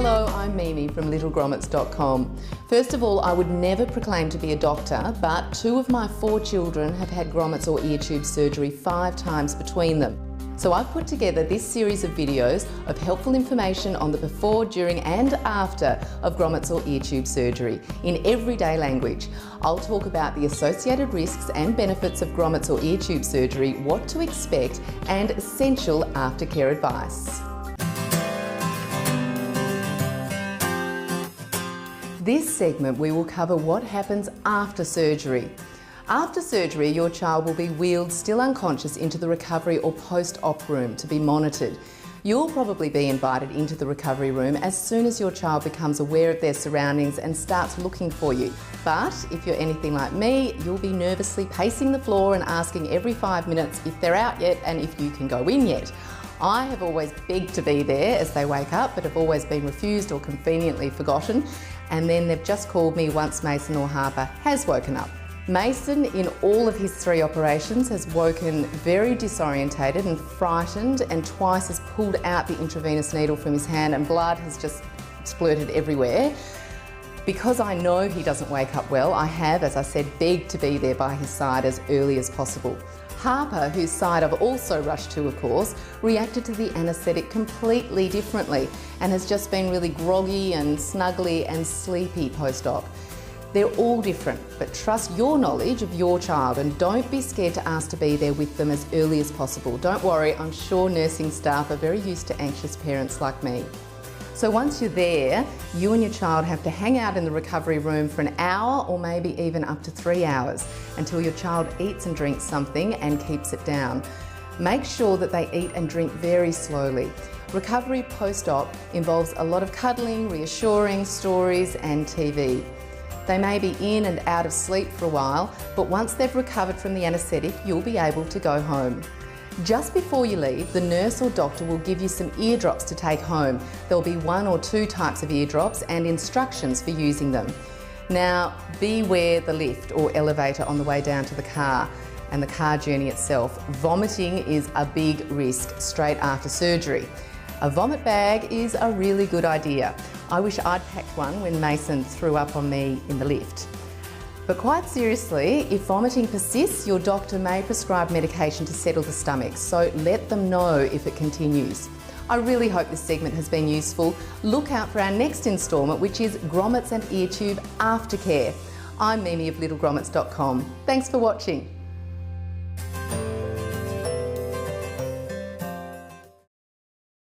Hello, I'm Mimi from littlegrommets.com. First of all, I would never proclaim to be a doctor, but 2 of my 4 children have had grommets or ear tube surgery 5 times between them. So I've put together this series of videos of helpful information on the before, during and after of grommets or ear tube surgery in everyday language. I'll talk about the associated risks and benefits of grommets or ear tube surgery, what to expect, and essential aftercare advice. This segment we will cover what happens after surgery. After surgery, your child will be wheeled still unconscious into the recovery or post-op room to be monitored. You'll probably be invited into the recovery room as soon as your child becomes aware of their surroundings and starts looking for you. But if you're anything like me, you'll be nervously pacing the floor and asking every 5 minutes if they're out yet and if you can go in yet. I have always begged to be there as they wake up, but have always been refused or conveniently forgotten. And then they've just called me once Mason or Harper has woken up. Mason, in all of his 3 operations, has woken very disorientated and frightened, and twice has pulled out the intravenous needle from his hand and blood has just splurted everywhere. Because I know he doesn't wake up well, I have, as I said, begged to be there by his side as early as possible. Harper, whose side I've also rushed to, of course, reacted to the anaesthetic completely differently and has just been really groggy and snuggly and sleepy post-op. They're all different, but trust your knowledge of your child and don't be scared to ask to be there with them as early as possible. Don't worry, I'm sure nursing staff are very used to anxious parents like me. So once you're there, you and your child have to hang out in the recovery room for an hour or maybe even up to 3 hours until your child eats and drinks something and keeps it down. Make sure that they eat and drink very slowly. Recovery post-op involves a lot of cuddling, reassuring, stories and TV. They may be in and out of sleep for a while, but once they've recovered from the anaesthetic, you'll be able to go home. Just before you leave, the nurse or doctor will give you some eardrops to take home. There'll be 1 or 2 types of eardrops and instructions for using them. Now, beware the lift or elevator on the way down to the car and the car journey itself. Vomiting is a big risk straight after surgery. A vomit bag is a really good idea. I wish I'd packed one when Mason threw up on me in the lift. But quite seriously, if vomiting persists, your doctor may prescribe medication to settle the stomach, so let them know if it continues. I really hope this segment has been useful. Look out for our next instalment, which is Grommets and Ear Tube Aftercare. I'm Mimi of littlegrommets.com. Thanks for watching.